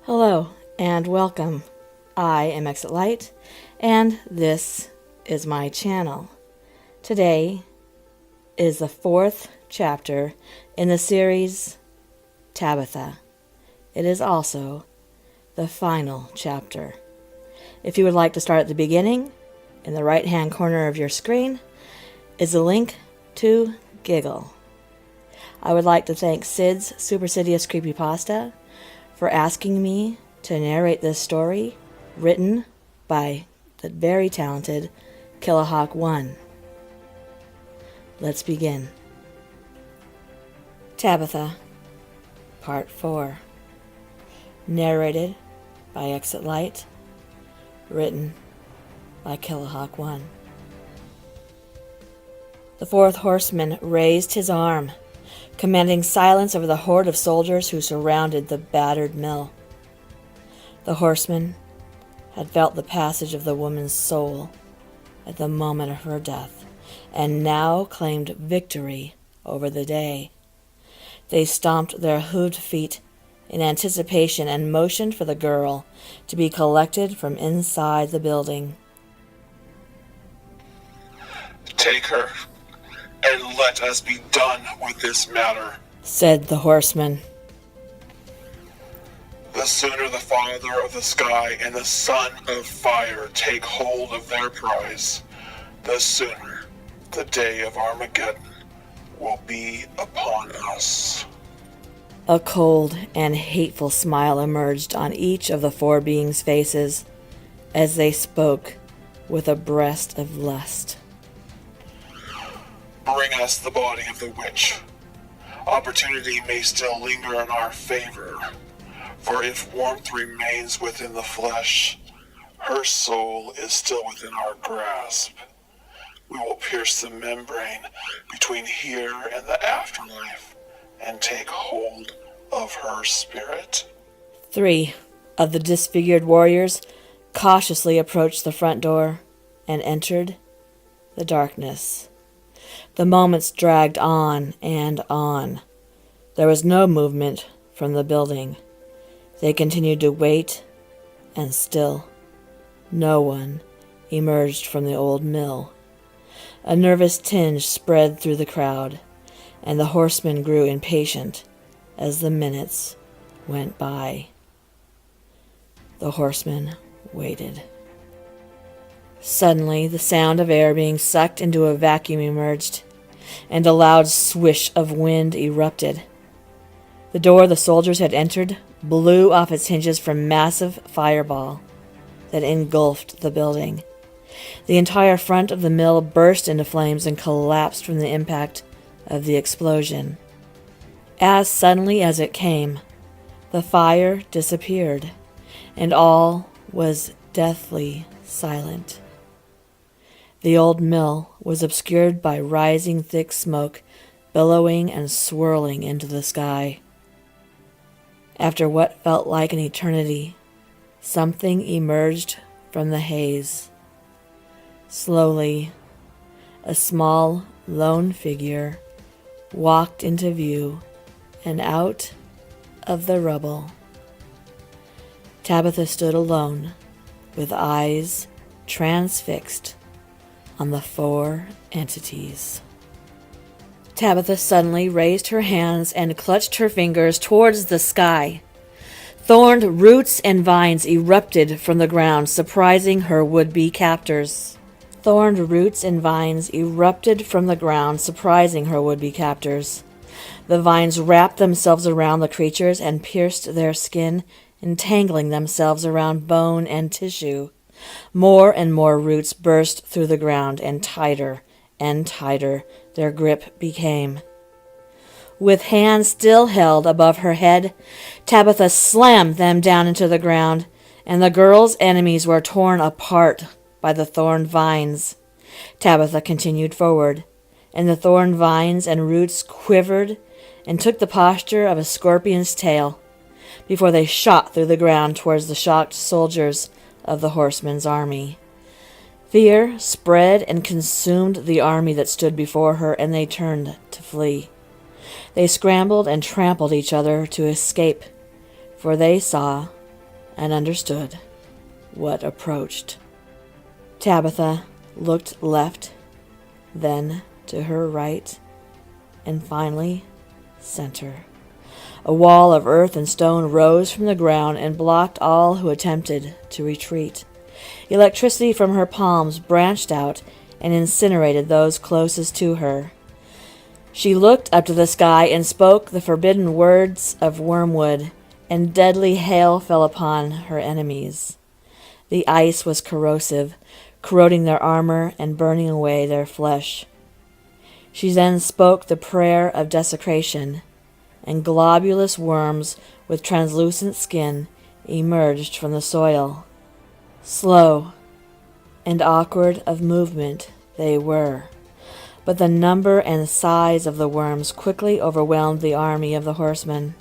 Hello and welcome. I am Exit Light, and this is my channel. Today is the fourth chapter in the series Tabitha. It is also the final chapter. If you would like to start at the beginning, in the right-hand corner of your screen is a link to Giggle. I would like to thank Sid's Super Sidious Creepypasta for asking me to narrate this story written by the very talented Killahawk1. Let's begin. Tabitha, Part 4. Narrated by Exit Light. Written by Killahawk1. The fourth horseman raised his arm, commanding silence over the horde of soldiers who surrounded the battered mill. The horseman had felt the passage of the woman's soul at the moment of her death, and now claimed victory over the day. They stomped their hooved feet in anticipation and motioned for the girl to be collected from inside the building. "Take her, and let us be done with this matter," said the horseman. "The sooner the Father of the Sky and the Son of Fire take hold of their prize, the sooner the day of Armageddon will be upon us." A cold and hateful smile emerged on each of the four beings' faces as they spoke with a breast of lust. "Bring us the body of the witch. Opportunity may still linger in our favor, for if warmth remains within the flesh, her soul is still within our grasp. We will pierce the membrane between here and the afterlife and take hold of her spirit." 3 of the disfigured warriors cautiously approached the front door and entered the darkness. The moments dragged on and on. There was no movement from the building. They continued to wait, and still no one emerged from the old mill. A nervous tinge spread through the crowd, and the horsemen grew impatient as the minutes went by. The horsemen waited. Suddenly, the sound of air being sucked into a vacuum emerged, and a loud swish of wind erupted. The door the soldiers had entered blew off its hinges from a massive fireball that engulfed the building. The entire front of the mill burst into flames and collapsed from the impact of the explosion. As suddenly as it came, the fire disappeared, and all was deathly silent. The old mill was obscured by rising thick smoke, billowing and swirling into the sky. After what felt like an eternity, something emerged from the haze. Slowly, a small, lone figure walked into view and out of the rubble. Tabitha stood alone, with eyes transfixed on the four entities. Tabitha suddenly raised her hands and clutched her fingers towards the sky. Thorned roots and vines erupted from the ground, surprising her would-be captors. Thorned roots and vines erupted from the ground, surprising her would-be captors. The vines wrapped themselves around the creatures and pierced their skin, entangling themselves around bone and tissue. More and more roots burst through the ground, and tighter their grip became. With hands still held above her head, Tabitha slammed them down into the ground, and the girl's enemies were torn apart by the thorn vines. Tabitha continued forward, and the thorn vines and roots quivered and took the posture of a scorpion's tail before they shot through the ground towards the shocked soldiers of the horsemen's army. Fear spread and consumed the army that stood before her, and they turned to flee. They scrambled and trampled each other to escape, for they saw and understood what approached. Tabitha looked left, then to her right, and finally center. A wall of earth and stone rose from the ground and blocked all who attempted to retreat. Electricity from her palms branched out and incinerated those closest to her. She looked up to the sky and spoke the forbidden words of wormwood, and deadly hail fell upon her enemies. The ice was corrosive, corroding their armor and burning away their flesh. She then spoke the prayer of desecration, and globulous worms with translucent skin emerged from the soil. Slow and awkward of movement they were, but the number and size of the worms quickly overwhelmed the army of the horsemen.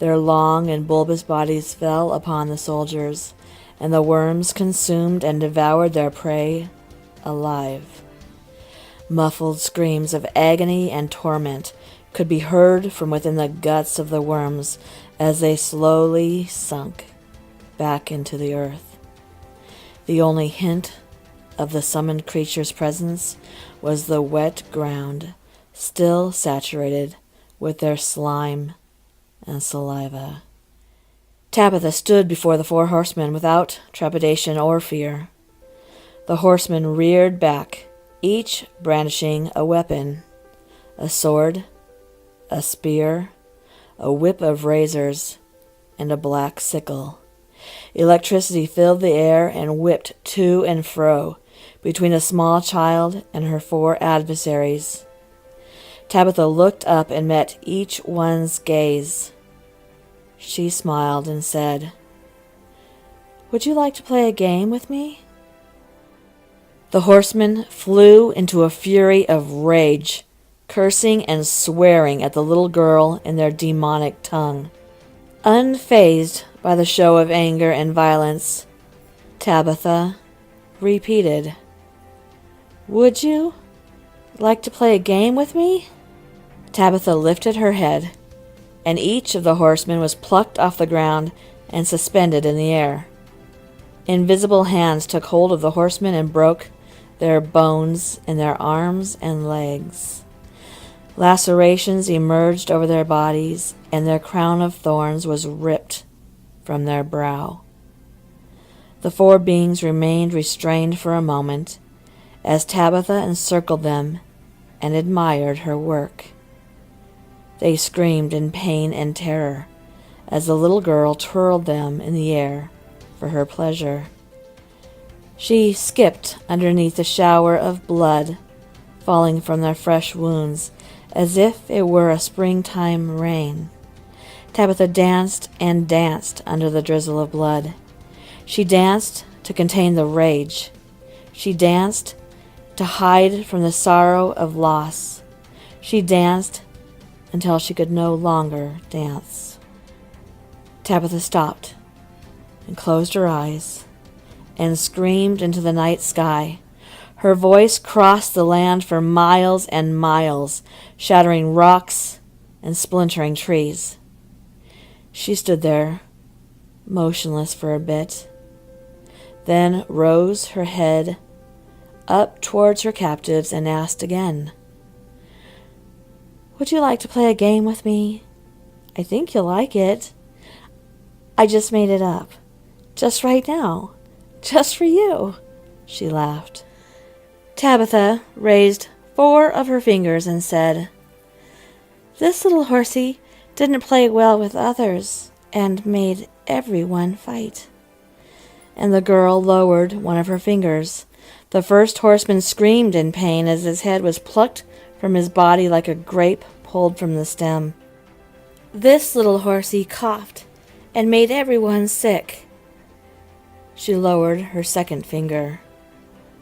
Their long and bulbous bodies fell upon the soldiers, and the worms consumed and devoured their prey alive. Muffled screams of agony and torment could be heard from within the guts of the worms as they slowly sunk back into the earth. The only hint of the summoned creature's presence was the wet ground, still saturated with their slime and saliva. Tabitha stood before the 4 horsemen without trepidation or fear. The horsemen reared back, each brandishing a weapon, a sword, a spear, a whip of razors, and a black sickle. Electricity filled the air and whipped to and fro between the small child and her 4 adversaries. Tabitha looked up and met each one's gaze. She smiled and said, "Would you like to play a game with me?" The horsemen flew into a fury of rage, cursing and swearing at the little girl in their demonic tongue. Unfazed by the show of anger and violence, Tabitha repeated, "Would you like to play a game with me?" Tabitha lifted her head, and each of the horsemen was plucked off the ground and suspended in the air. Invisible hands took hold of the horsemen and broke their bones in their arms and legs. Lacerations emerged over their bodies, and their crown of thorns was ripped from their brow. The 4 beings remained restrained for a moment, as Tabitha encircled them and admired her work. They screamed in pain and terror as the little girl twirled them in the air for her pleasure. She skipped underneath a shower of blood falling from their fresh wounds as if it were a springtime rain. Tabitha danced and danced under the drizzle of blood. She danced to contain the rage. She danced to hide from the sorrow of loss. She danced until she could no longer dance. Tabitha stopped and closed her eyes and screamed into the night sky. Her voice crossed the land for miles and miles, shattering rocks and splintering trees. She stood there, motionless for a bit, then rose her head up towards her captives and asked again, "Would you like to play a game with me? I think you'll like it. I just made it up, just right now, just for you," she laughed. Tabitha raised 4 of her fingers and said, "This little horsey didn't play well with others and made everyone fight." And the girl lowered one of her fingers. The 1st horseman screamed in pain as his head was plucked from his body like a grape pulled from the stem. "This little horsey coughed and made everyone sick." She lowered her 2nd finger.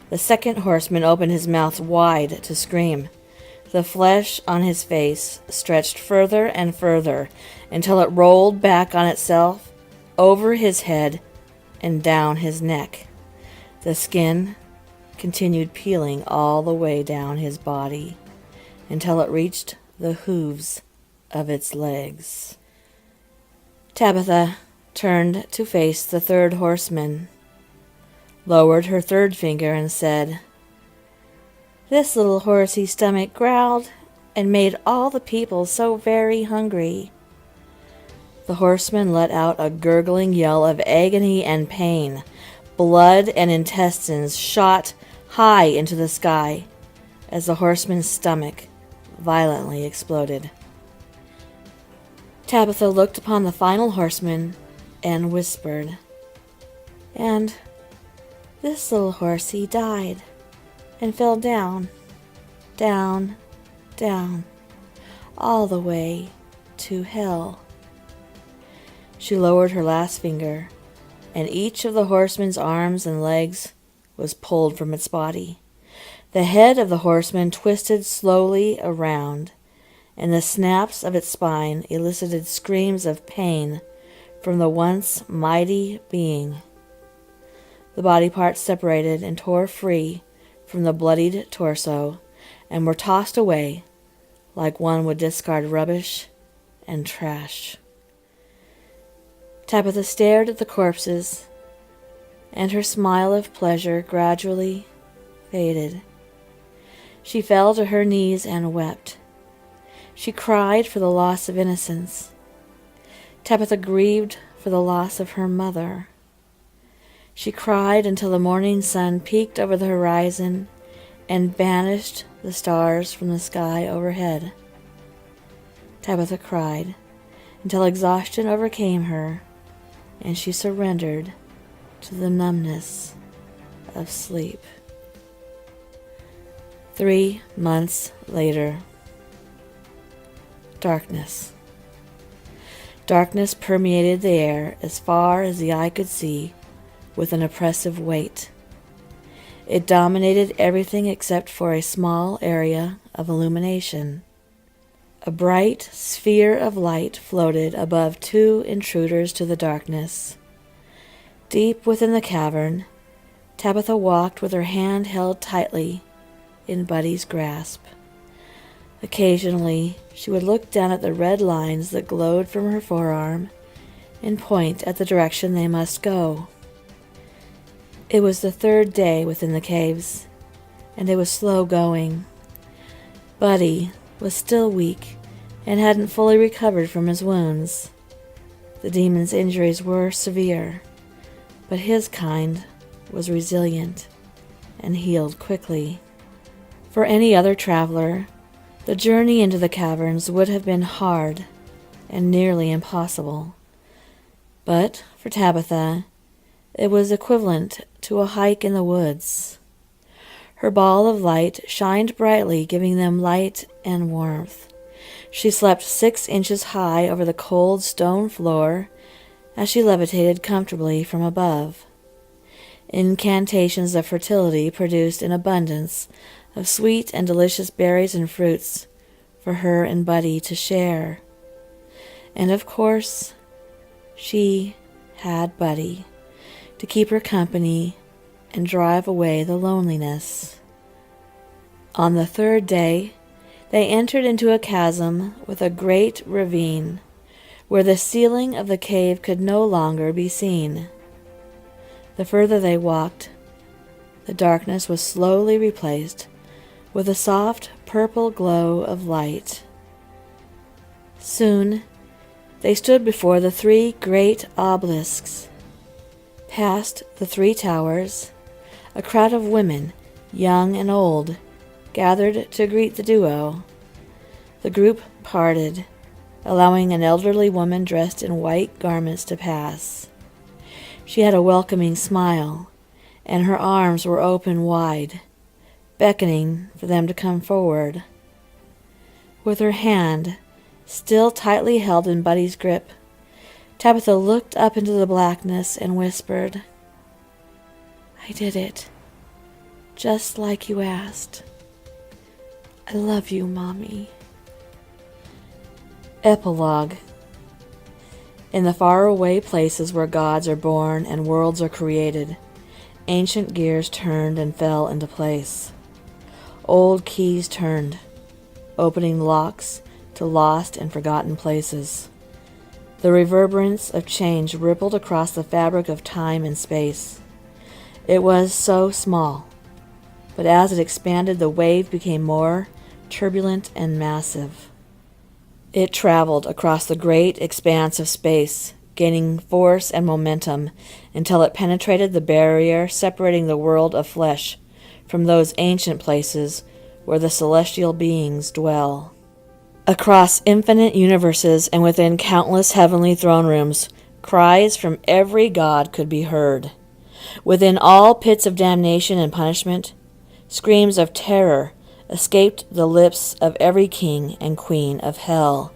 The 2nd horseman opened his mouth wide to scream. The flesh on his face stretched further and further until it rolled back on itself, over his head and down his neck. The skin continued peeling all the way down his body until it reached the hooves of its legs. Tabitha turned to face the third horseman, lowered her third finger, and said, "This little horsey stomach growled and made all the people so very hungry." The horseman let out a gurgling yell of agony and pain. Blood and intestines shot high into the sky as the horseman's stomach violently exploded. Tabitha looked upon the final horseman and whispered, "And this little horsey died and fell down, down, down, all the way to hell." She lowered her last finger, and each of the horseman's arms and legs was pulled from its body. The head of the horseman twisted slowly around, and the snaps of its spine elicited screams of pain from the once mighty being. The body parts separated and tore free from the bloodied torso and were tossed away like one would discard rubbish and trash. Tabitha stared at the corpses, and her smile of pleasure gradually faded. She fell to her knees and wept. She cried for the loss of innocence. Tabitha grieved for the loss of her mother. She cried until the morning sun peeked over the horizon and banished the stars from the sky overhead. Tabitha cried until exhaustion overcame her and she surrendered to the numbness of sleep. 3 months later. Darkness. Darkness permeated the air as far as the eye could see with an oppressive weight. It dominated everything except for a small area of illumination. A bright sphere of light floated above 2 intruders to the darkness. Deep within the cavern, Tabitha walked with her hand held tightly in Buddy's grasp. Occasionally, she would look down at the red lines that glowed from her forearm and point at the direction they must go. It was the 3rd day within the caves, and it was slow going. Buddy was still weak and hadn't fully recovered from his wounds. The demon's injuries were severe, but his kind was resilient and healed quickly. For any other traveler, the journey into the caverns would have been hard and nearly impossible. But for Tabitha, it was equivalent to a hike in the woods. Her ball of light shined brightly, giving them light and warmth. She slept 6 inches high over the cold stone floor as she levitated comfortably from above. Incantations of fertility produced an abundance of sweet and delicious berries and fruits for her and Buddy to share. And of course, she had Buddy to keep her company and drive away the loneliness. On the 3rd day, they entered into a chasm with a great ravine, where the ceiling of the cave could no longer be seen. The further they walked, the darkness was slowly replaced with a soft purple glow of light. Soon, they stood before the 3 great obelisks. Past the 3 towers, a crowd of women, young and old, gathered to greet the duo. The group parted, allowing an elderly woman dressed in white garments to pass. She had a welcoming smile, and her arms were open wide, beckoning for them to come forward. With her hand still tightly held in Buddy's grip, Tabitha looked up into the blackness and whispered, "I did it, just like you asked. I love you, Mommy." Epilogue. In the faraway places where gods are born and worlds are created, ancient gears turned and fell into place. Old keys turned, opening locks to lost and forgotten places. The reverberance of change rippled across the fabric of time and space. It was so small, but as it expanded, the wave became more turbulent and massive. It traveled across the great expanse of space, gaining force and momentum until it penetrated the barrier separating the world of flesh from those ancient places where the celestial beings dwell. Across infinite universes and within countless heavenly throne rooms, cries from every god could be heard. Within all pits of damnation and punishment, screams of terror escaped the lips of every king and queen of hell.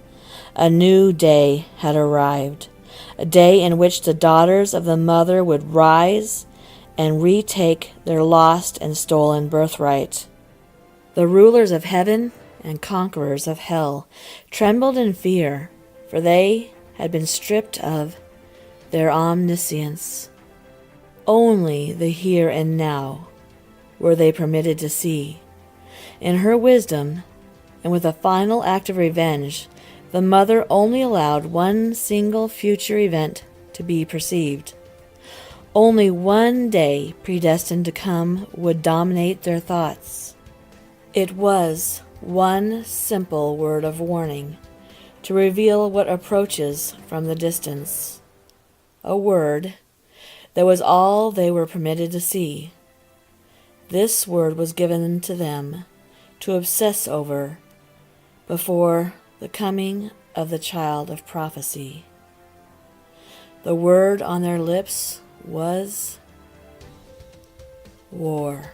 A new day had arrived, a day in which the daughters of the Mother would rise and retake their lost and stolen birthright. The rulers of heaven and conquerors of hell trembled in fear, for they had been stripped of their omniscience. Only the here and now were they permitted to see. In her wisdom, and with a final act of revenge, the Mother only allowed one single future event to be perceived. Only one day predestined to come would dominate their thoughts. It was one simple word of warning to reveal what approaches from the distance. A word that was all they were permitted to see. This word was given to them to obsess over before the coming of the child of prophecy. The word on their lips was war.